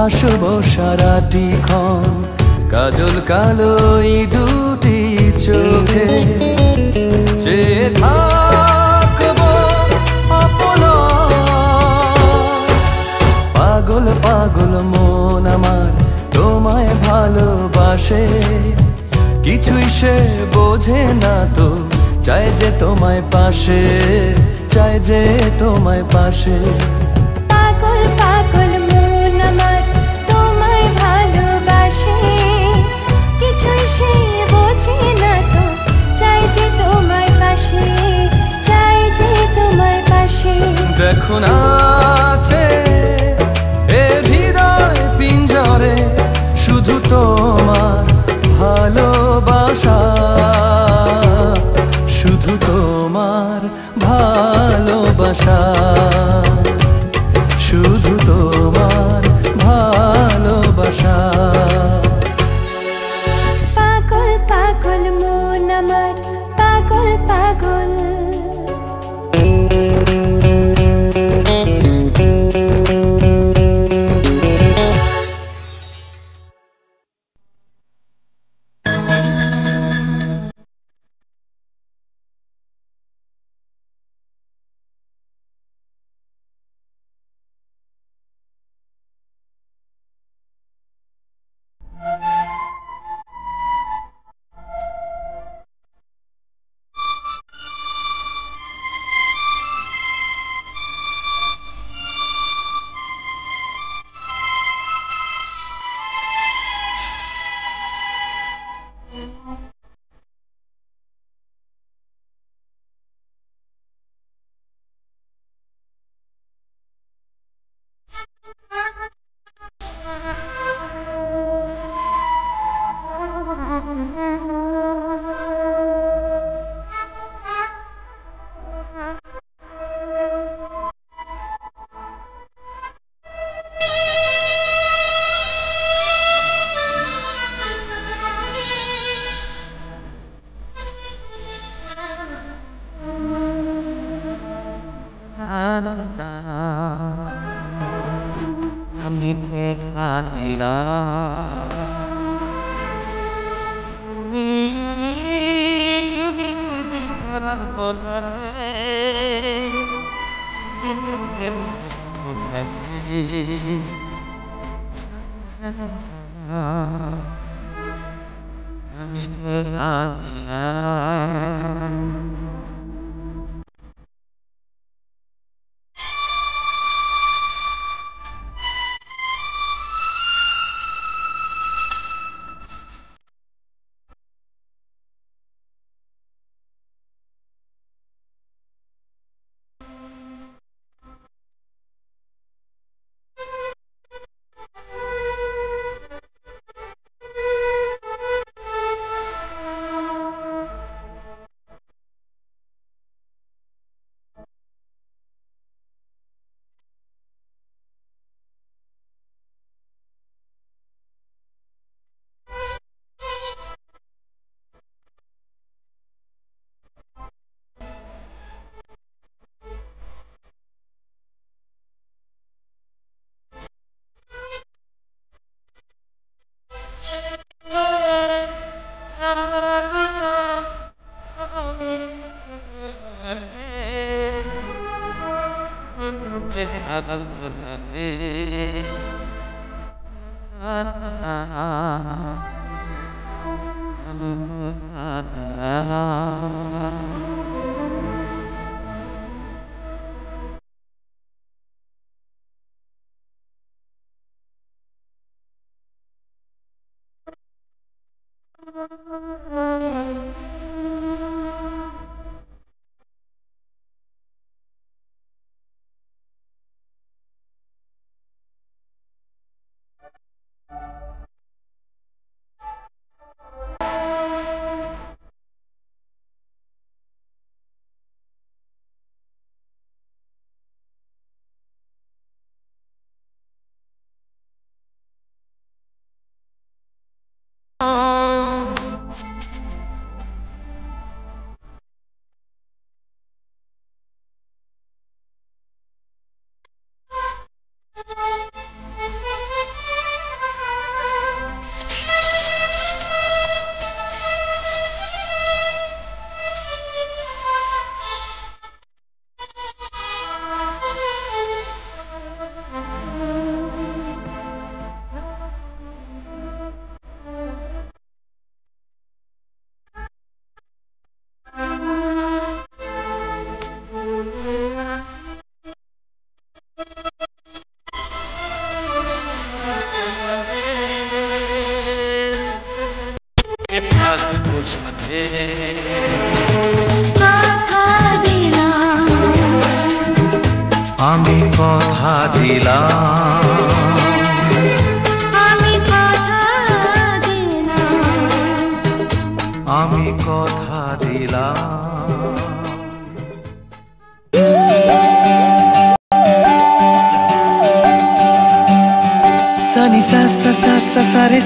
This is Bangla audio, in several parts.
হাসবো সারাটি ক্ষণ কাজল কালো এই দুটি চোখে চেয়ে থাকবো আপনা পাগল পাগল মন আমার তোমায় ভালোবাসে কিছুই সে বোঝে না তো চাই যে তোমায় পাশে চাই যে তোমায় পাশে পাগল পাগল মন আমার তোমায় ভালোবাসে কিছুই সে বোঝে না তো চাই যে তোমায় পাশে চাই যে তোমায় পাশে দেখো না এ হৃদয় পিঞ্জরে শুধু তোমার ভালোবাসা শুধু তোমার ভালোবাসা শুধু তোমার ভালোবাসা পাগল পাগল মন আমার পাগল পাগল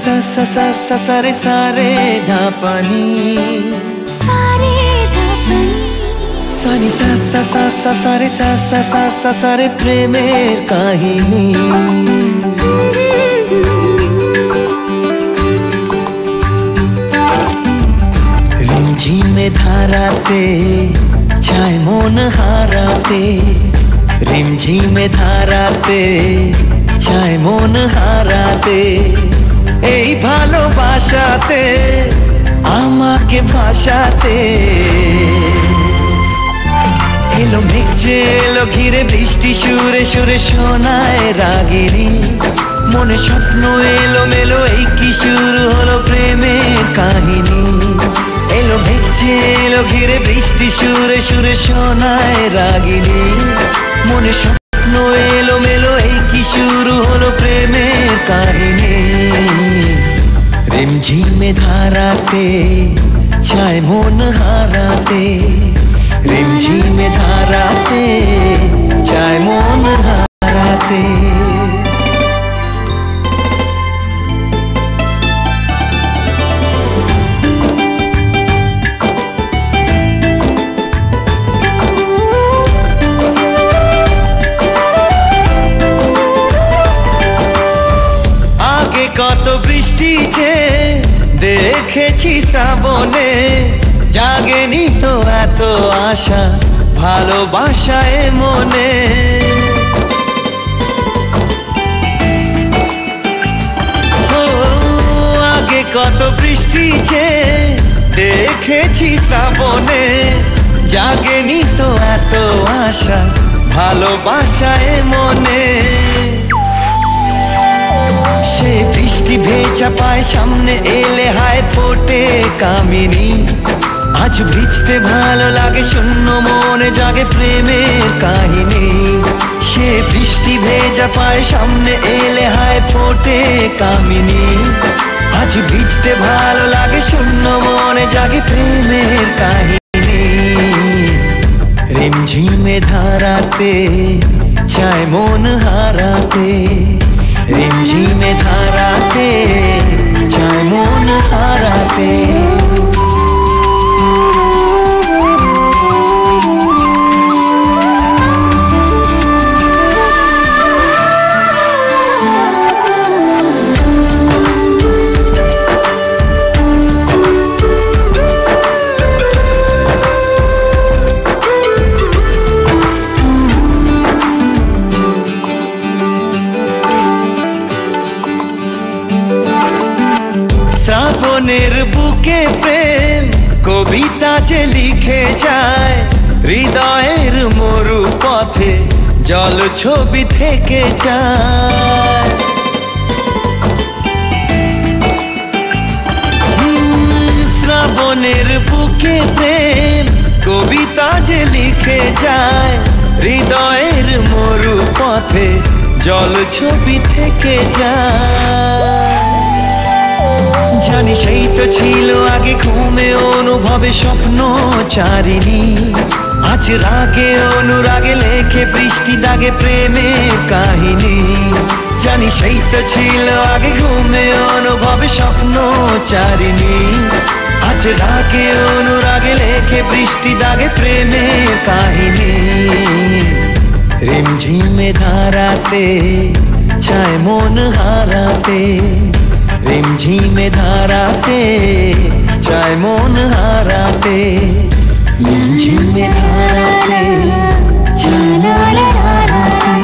सा सा सा सा सा रे सा रे धा पानी सारे धापनी सानी सा सा सा सा सा रे सा सा सा सा सा रे प्रेमेर काहिनी रिमझिमे धाराते চায় মন হারাতে রিমঝিমে ধারাতে চায় মন হারাতে এই ভালোবাসাতে আমাকে ভাসাতে এলো মেঘ যে এলো ঘিরে বৃষ্টি সুরে সুরে শোনায় রাগিনী মনে স্বপ্ন এলো মেলো এই কি শুরু হলো প্রেমের কাহিনী এলো মেঘ যে এলো ঘিরে বৃষ্টি সুরে সুরে শোনায় রাগিনী মনে স্বপ্ন এলো মেলো এই কি শুরু হলো প্রেমের কাহিনী রিমঝিমে ধারাতে চায় মন হারাতে রিমঝিমে ধারাতে চায় মন হারাতে কত বৃষ্টি যে দেখেছি শ্রাবণে জাগেনি তো এত আশা ভালোবাসায় মনে ও আগে কত বৃষ্টি যে দেখেছি শ্রাবণে জাগেনি তো এত আশা ভালোবাসায় মনে সে বৃষ্টি ভেজা পায় সামনে এলে হায় ফোটে কামিনী আজ ভিজতে ভালো লাগে শূন্য মনে জাগে প্রেমের কাহিনী সে বৃষ্টি ভেজা পায় সামনে এলে হায় ফোটে কামিনী আজ ভিজতে ভালো লাগে শূন্য মনে জাগে প্রেমের কাহিনী রিমঝিমে ধারাতে চায় মন হারাতে রিমঝিমে ধারাতে চায় মন হারাতে শ্রাবণের বুকে প্রেম কবিতা যে লিখে যায় হৃদয়ের মরু পথে জল ছবি থেকে যায় শ্রাবণের বুকে প্রেম কবিতা যে লিখে যায় হৃদয়ের মরু পথে জল ছবি থেকে যায় জানি সেই তো ছিল আগে ঘুমে অনুভবে স্বপ্ন চারিণী আজ রাগে অনুরাগে লেখে বৃষ্টি দাগে প্রেমের কাহিনী জানি সেই তো ছিল আগে ঘুমে অনুভবে স্বপ্ন চারিণী আজ রাগে অনুরাগে লেখে বৃষ্টি দাগে প্রেমের কাহিনী রিমঝিমে ধারাতে চায় মন হারাতে রিমঝিমে ধারাতে চায় মন হারাতে রিমঝিমে ধারাতে চায় মন হারাতে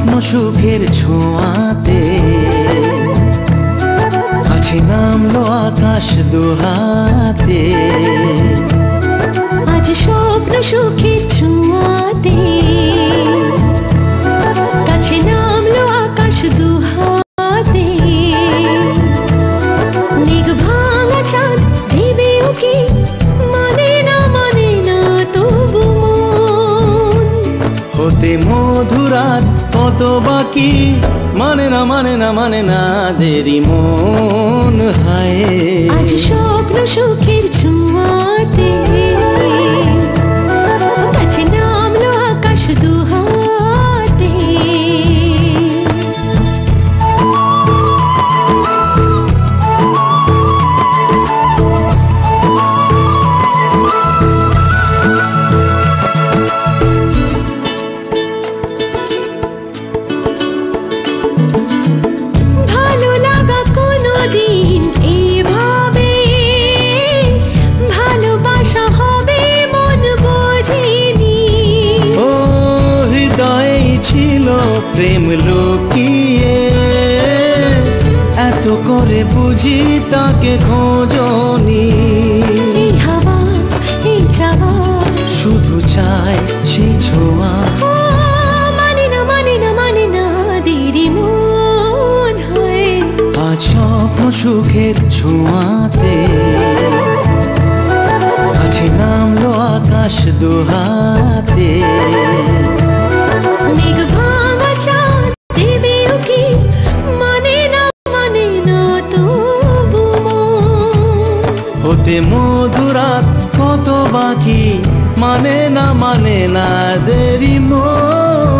স্বপ্ন সুখের ছোঁয়াতে কাছে নামলো আকাশ দুহাতে। আজ স্বপ্ন সুখের ছোঁয়াতে কাছে নামলো আকাশ দুহাতে। মেঘ ভাঙা চাঁদ দেবে ওকে মানে না তবু মন। হতে মধুরাত কত বাকি মানে না দেরি মন হায়। আজ স্বপ্ন সুখের ছোঁয়াতে কাছে নামলো আকাশ দুহাতে। প্রেম লুকিয়ে এত করে বুঝি তাকে খোঁজনি। এই হাওয়া এই চাওয়া শুধু চায় সেই ছোঁয়া মানে না দেরি মন হয়। আজ স্বপ্ন সুখের ছোঁয়াতে কাছে নামলো আকাশ দুহাতে। মেঘ ভাঙা চাঁদ দেবে ওকে মানে না তবু মন। হতে মধুরাত কত বাকি মানে না দেরি মন।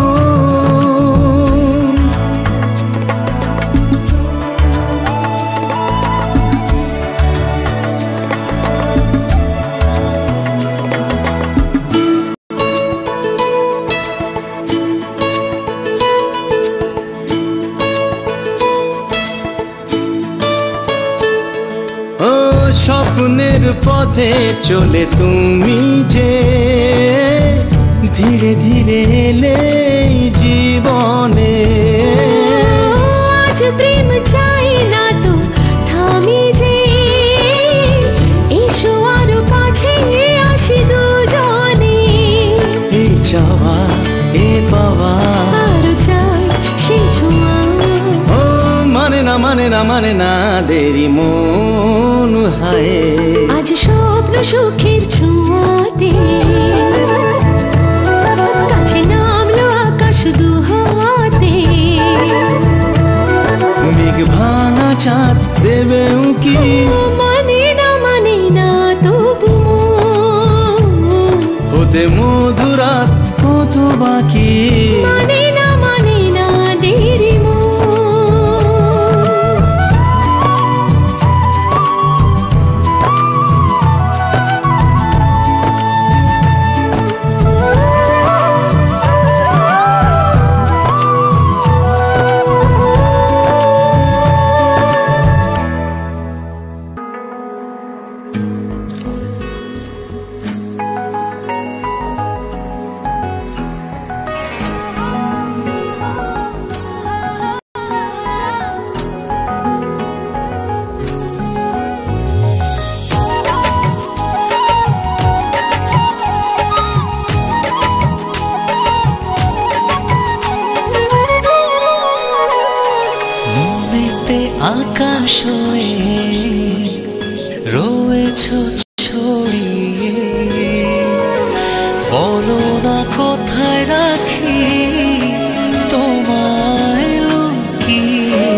স্বপ্নের পথে চলে তুমি যে ধীরে ধীরে এলে জীবনে। আজ প্রেম চাই না তো থামি যে এসো আরো কাছে আসি দুজনে। এই চাওয়া এ পাওয়া আরো চাই সেই ছোঁয়া ও মানে না দেরি মন হায়। আজ স্বপ্ন সুখের ছোঁয়াতে কাছে নামলো আকাশ দুহাতে। মেঘ ভাঙা চাঁদ দেবে উকি মানে না তবু মন। হতে মধুরাত কত বাকি মানে না দেরি মন। আকাশ হয়ে রয়েছ ছড়িয়ে, বলো না কোথায় রাখি তোমায় লুকিয়ে।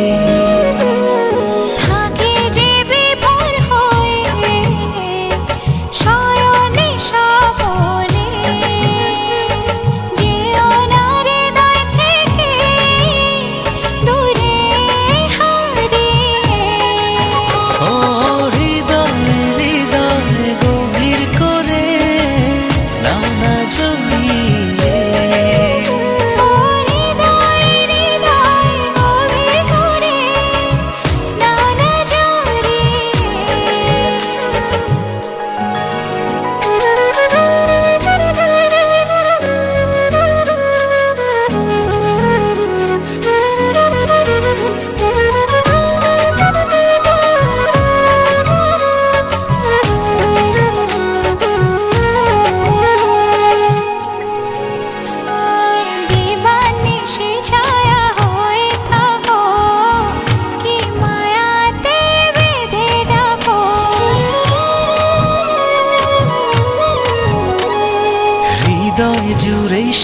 থাকে যে বিভোর হয়ে শয়নে স্বপনে, যেও না হৃদয় থেকে দূরে হারিয়ে।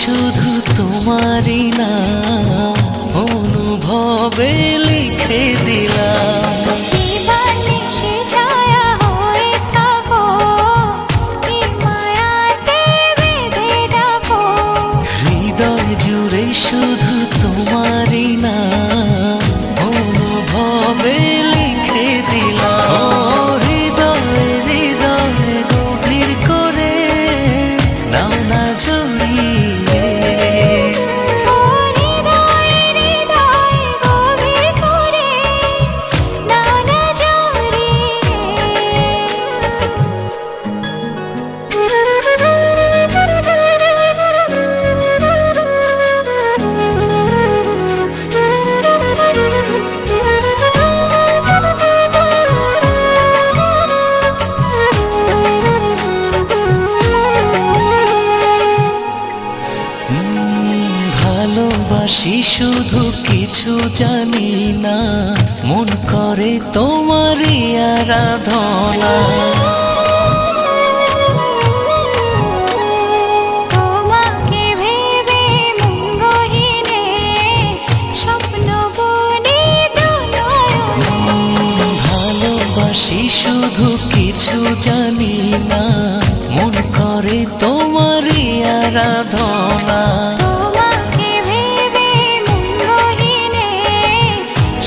শুধু তোমারই নাম অনুভবে লিখে দিলাম। দিবানিশি ছায়া হয়ে থাকো, এই মায়াতে বেঁধে রাখো। হৃদয় জুড়ে শুধু তোমারই নাম অনুভবে লিখে দিলাম। হৃদয়ে হৃদয়ে গভীর করে নাও না জড়িয়ে। ও হৃদয়ে হৃদয়ে গভীর করে নাও না ভালোবাসি শুধু কিছু জানি না, মন করে তোমারই আরাধনা। তোমাকে ভেবে মঙ্গহীনে স্বপ্ন বুনি দুনয়নে। ভালোবাসি শুধু কিছু জানি না, মন করে তোমারই আরাধনা। তোমাকে ভেবে মঙ্গহীনে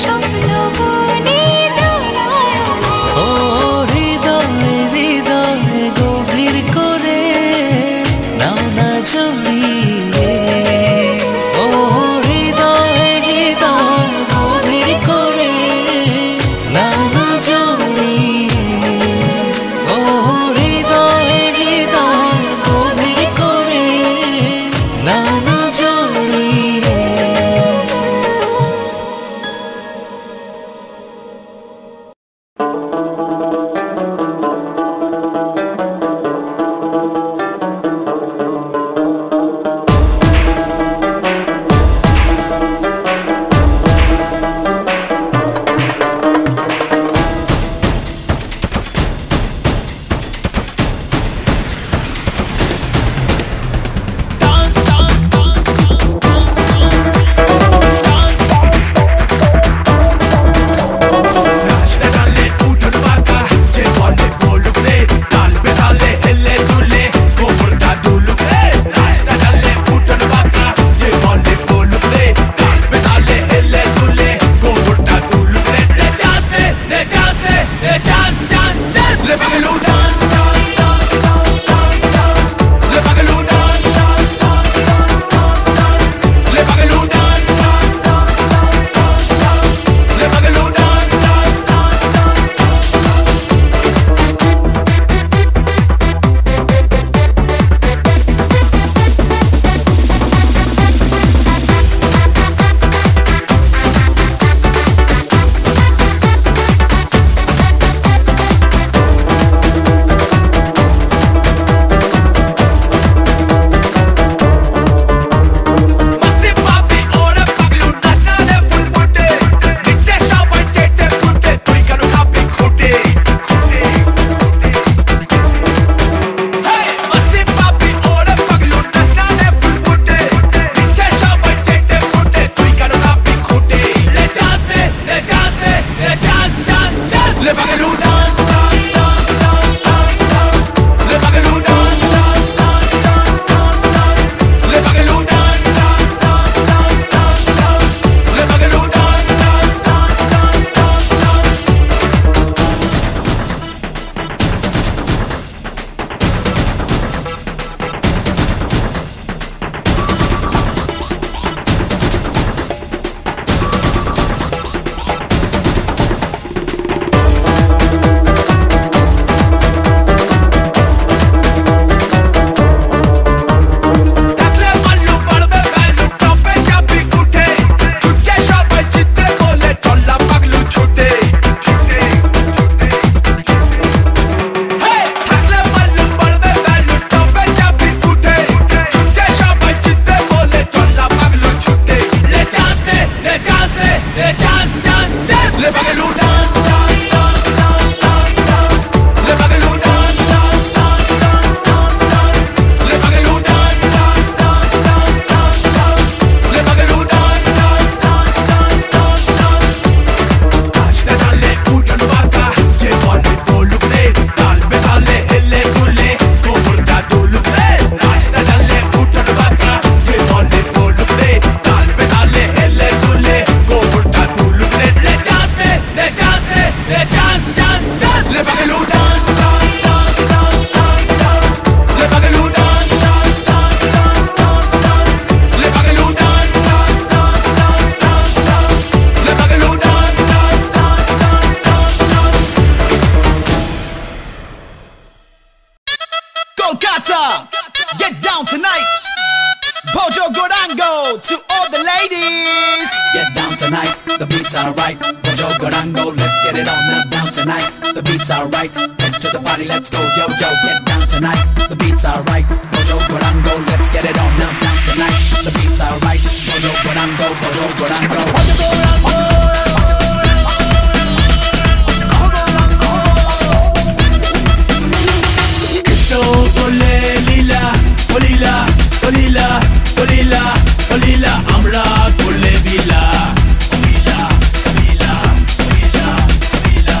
স্বপ্ন বুনি দুনয়নে। ও হৃদয়ে tonight, the beats are right. Mojo Garango, let's get it on now down tonight. The beats are right. Head to the party, let's go, yo yo, get down tonight. The beats are right. Mojo Garango, let's get it on now down tonight. The beats are right. Mojo Garango, Mojo Garango. Mojo Garango. Lila, oh lila, oh lila, oh lila, amra kole bila. Oh lila, oh lila, oh lila, oh lila.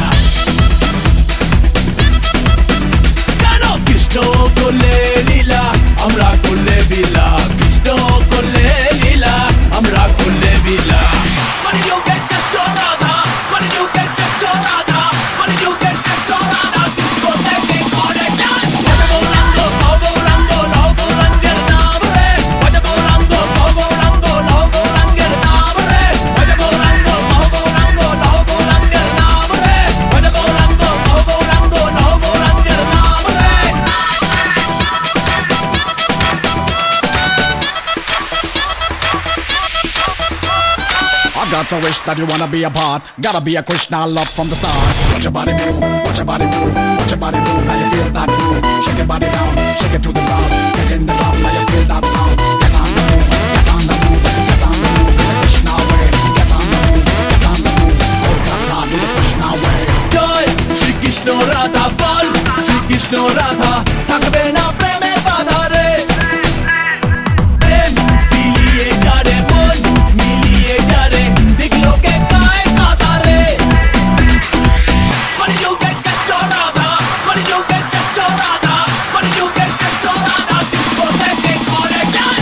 Kano Krishno kole lila, amra kole bila. Krishno kole lila, amra kole bila. When did you get this to Radha? When did you get this to Radha? When did you get this to Radha? Disco taking all the time. Got a wish that you wanna be a part. Gotta be a Krishna love from the start. Watch your body move, watch your body move, watch your body move. Now you feel that move. Shake your body down, shake it to the ground. Get in the club, now you feel that sound. Get on the move, get on the move, get on the move. Do the Krishna way. Get on the move, get on the move. Kolkata, do the Krishna way. Joy, Shri Krishna Radha Bal, Shri Krishna Radha. Thakbe na preme bada re. Prem miliye jare mon, miliye jare. When did you get this to Radha? When did you get this to Radha? Disco taking all the time.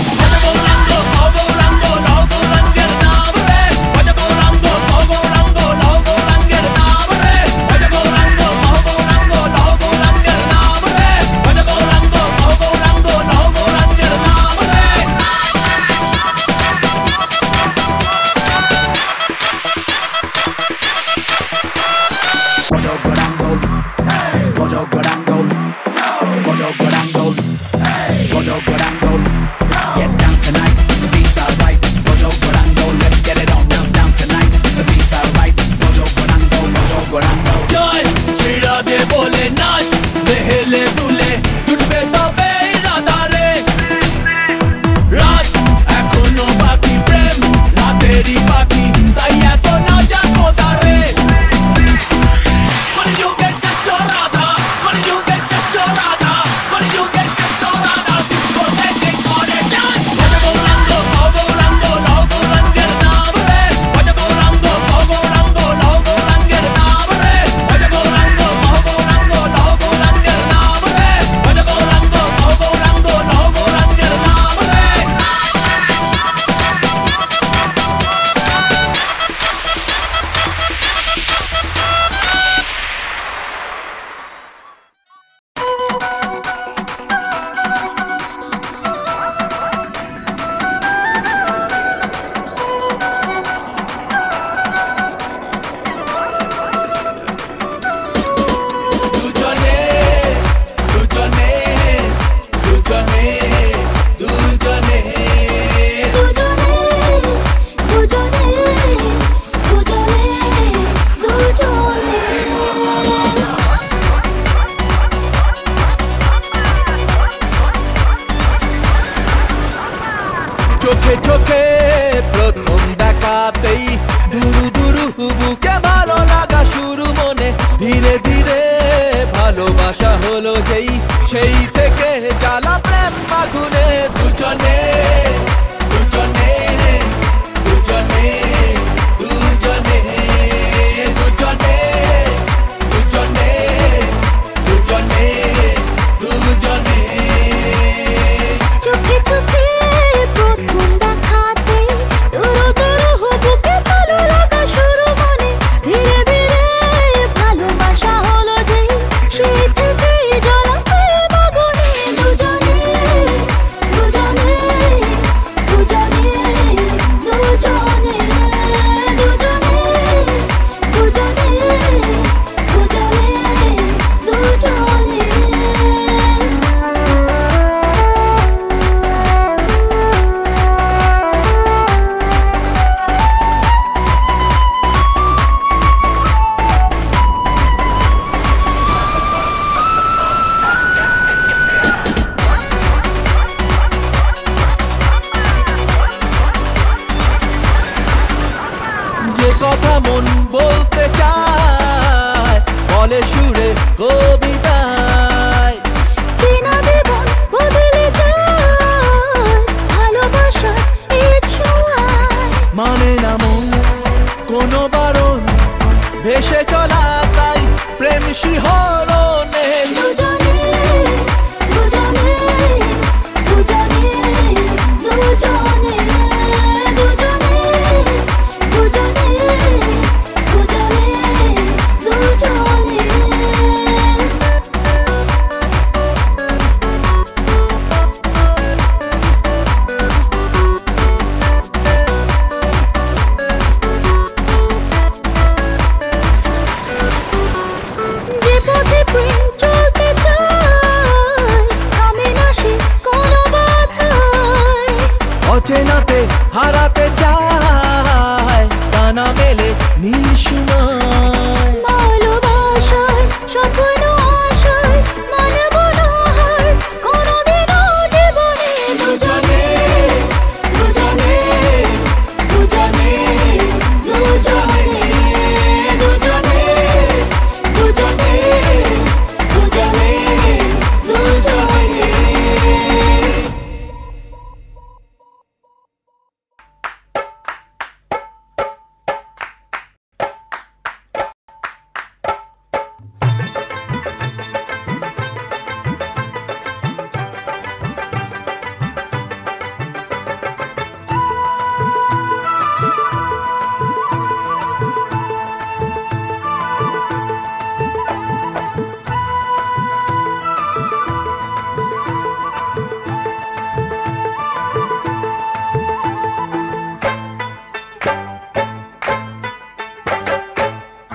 মন বলতে চায়, বলে সুরে কবিতায়। চেনা জীবন বদলে যায় ভালোবাসার এই ছোঁয়ায়। মানে না মন কোনো বারণ, ভেসে চলা তাই প্রেম শিহরণে। দুজনে দুজনে দুজনে দুজনে দুজনে দুজনে দুজনে দুজনে। যে পথে প্রেম চলতে চায় থামে না সে কোনো বাধায়। অচেনাতে হারাতে চায়, টানা মেলে নিঃসময়। ভালোবাসার স্বপ্ন আশায় মানব না হার কোনোদিনও জীবনে। দুজনে দুজনে দুজনে দুজনে দুজনে দুজনে দুজনে দুজনে।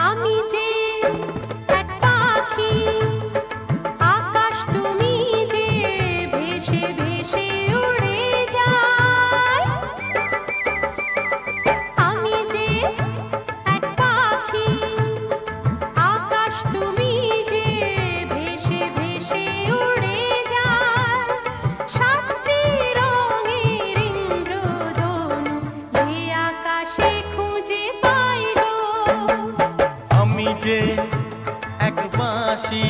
আমি যে এক পাখি, আকাশ তুমি যে ভেসে ভেসে উড়ে যায়। আমি যে এক পাখি, আকাশ তুমি যে ভেসে ভেসে উড়ে যায়। সাতটি রঙের ইন্দ্রধনু যে আকাশে খুঁজে পাই গো। আমি যে এক বাঁশি,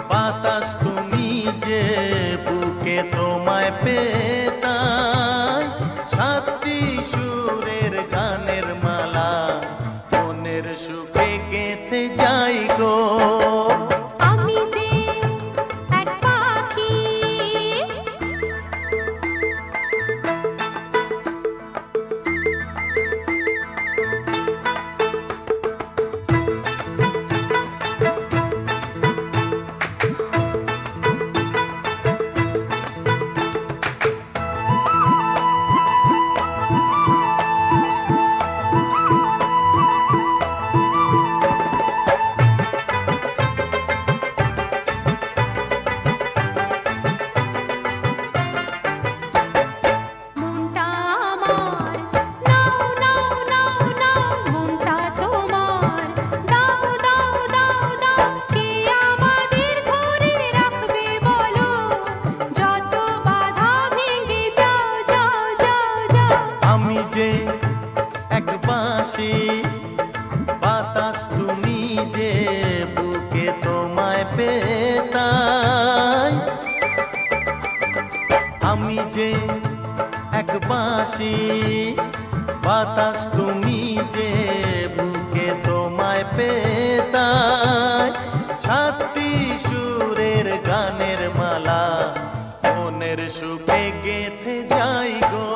বাতাস তুমি যে বুকে তোমায় পেতাই। সাতটি সুরের গানের মালা মনের সুখে গেঁথে যাই গো। আমি যে এক পাখি। মনটা আমার নাও নাও নাও নাও, মনটা তোমার দাও দাও দাও দাও। কে আমাদের ধরে রাখবে বলো, যত বাধা ভেঙে যাও যাও যাও যাও। আমি যে এক বাঁশি, বাতাস তুমি যে বুকে তোমায় পেতাই। আমি যে এক বাঁশি, বাতাস তুমি যে বুকে তোমায় পেতাই। সাতটি সুরের গানের মালা মনের সুখে গেঁথে যাই গো।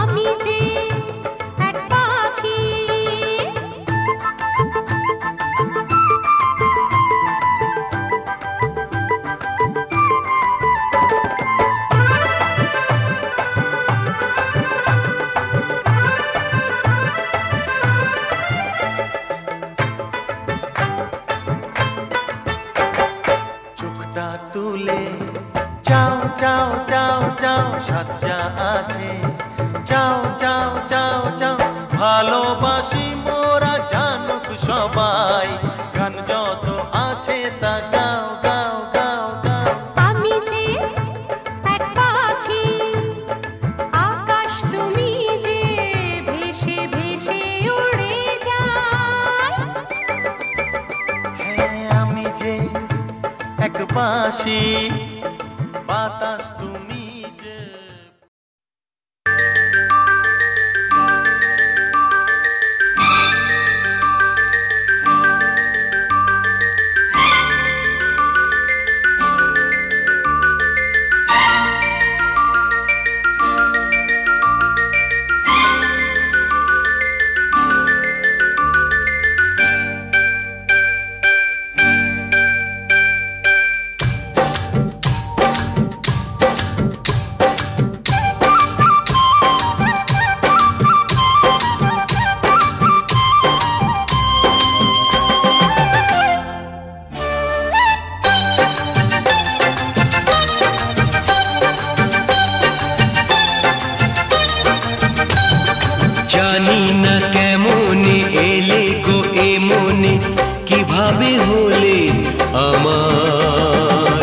আমি যে এক পাখি। চোখটা তুলে চাও চাও চাও চাও, সাজ্জা আছে চাও চাও চাও চাও। ভালোবাসি মোরা জানুক সবাই, গান যত আছে তা গাও গাও গাও গাও। আমি যে এক পাখি, আকাশ তুমি যে ভেসে ভেসে উড়ে হাসি বাতাস তুমি যে জানি না কেমনে এলে গো এ মনে কিভাবে হলে আমার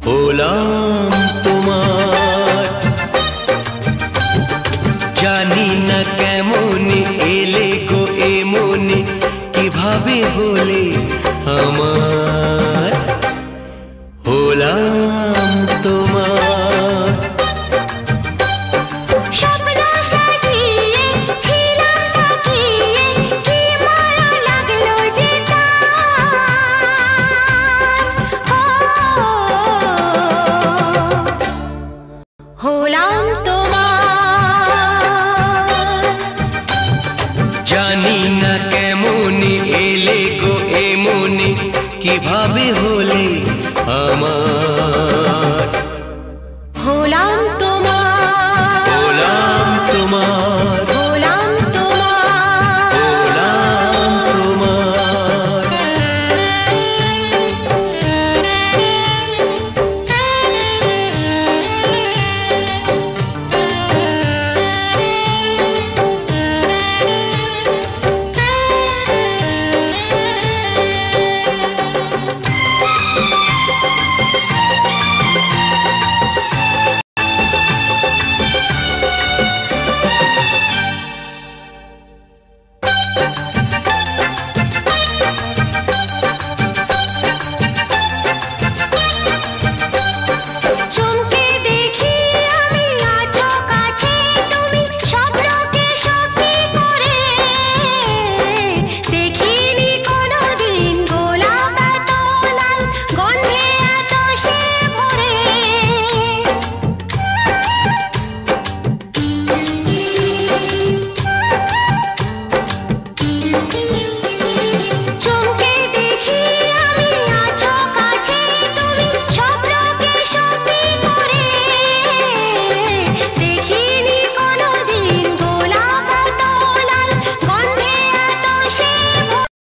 হলাম তোমার জানি না কেমনে এলে গো এ মনে কিভাবে হলে আমার হলাম তোমার হলাম তোমার জানি না কেমনে এলে গো এ মনে কিভাবে হলে আমার